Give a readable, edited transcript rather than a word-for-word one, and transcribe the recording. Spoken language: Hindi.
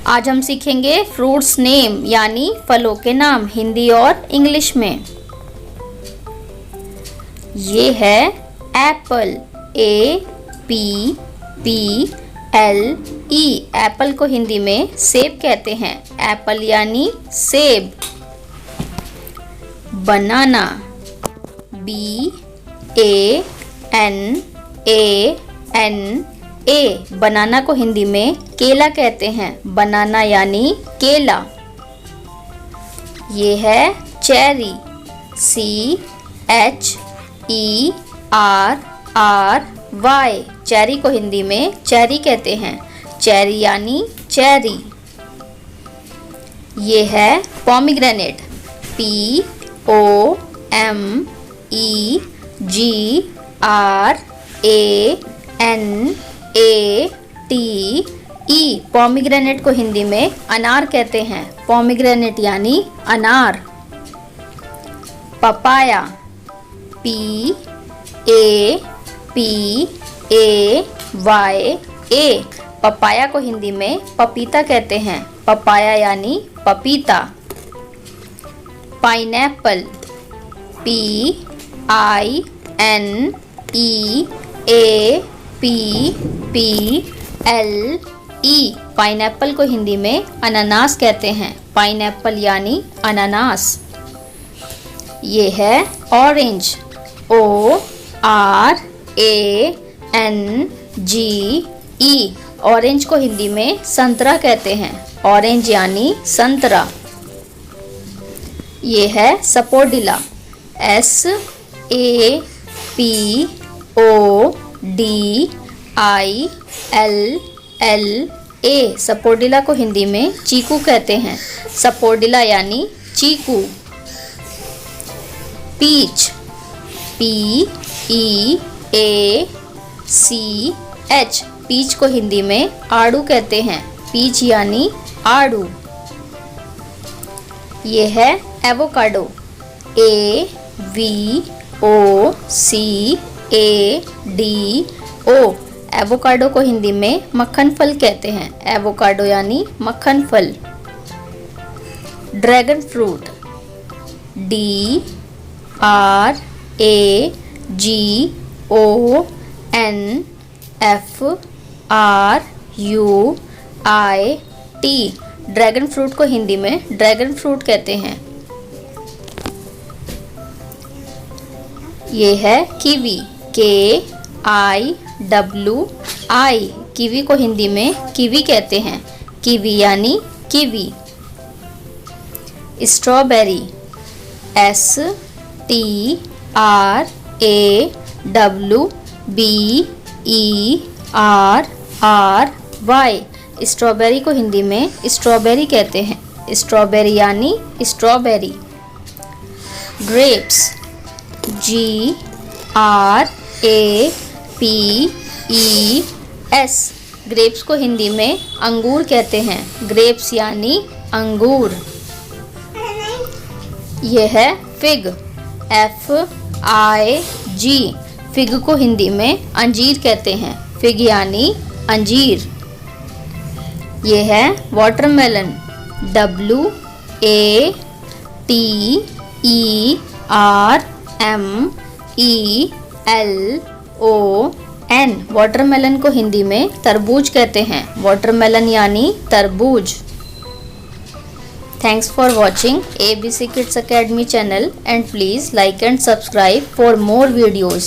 आज हम सीखेंगे फ्रूट्स नेम यानी फलों के नाम हिंदी और इंग्लिश में। ये है एप्पल, APPLE। एप्पल को हिंदी में सेब कहते हैं। एप्पल यानी सेब। बनाना, BANANA। बनाना को हिंदी में केला कहते हैं। बनाना यानी केला। ये है चेरी, CHERRY। चेरी को हिंदी में चेरी कहते हैं। चेरी यानी चेरी। ये है पोमीग्रेनेट, POMEGRANATE। पोमीग्रेनेट को हिंदी में अनार कहते हैं। पोमीग्रेनेट यानी अनार। Papaya, PAPAYA। पपाया को हिंदी में पपीता कहते हैं। पपाया यानी पपीता। Pineapple, PINEAPPLE। पाइनएप्पल को हिंदी में अनानास कहते हैं। पाइनएप्पल यानी अनानास। ये है ऑरेंज, ORANGE। ऑरेंज को हिंदी में संतरा कहते हैं। ऑरेंज यानी संतरा। ये है सपोर्डिला, SAPODILLA। सपोर्डिला को हिंदी में चीकू कहते हैं। सपोर्डिला यानी चीकू। Peach, PEACH। पीच को हिंदी में आड़ू कहते हैं। पीच यानी आड़ू। ये है एवोकाडो, AVOCADO। एवोकाडो को हिंदी में मक्खन फल कहते हैं। एवोकाडो यानी मक्खन फल। Dragon fruit, DRAGONFRUIT। Dragon fruit को हिंदी में ड्रैगन फ्रूट कहते हैं। ये है कीवी, KIWI। कीवी को हिंदी में कीवी कहते हैं। कीवी यानी कीवी। Strawberry, STRAWBERRY। स्ट्रॉबेरी को हिंदी में स्ट्रॉबेरी कहते हैं। स्ट्रॉबेरी यानी स्ट्रॉबेरी। Grapes, GRAPES। ग्रेप्स को हिंदी में अंगूर कहते हैं। ग्रेप्स यानी अंगूर। यह है फिग, FIG। फिग को हिंदी में अंजीर कहते हैं। फिग यानी अंजीर। ये है वाटरमेलन, WATERMELON। वाटरमेलन को हिंदी में तरबूज कहते हैं। वाटरमेलन यानी तरबूज। Thanks for watching ABC Kids Academy channel and please like and subscribe for more videos.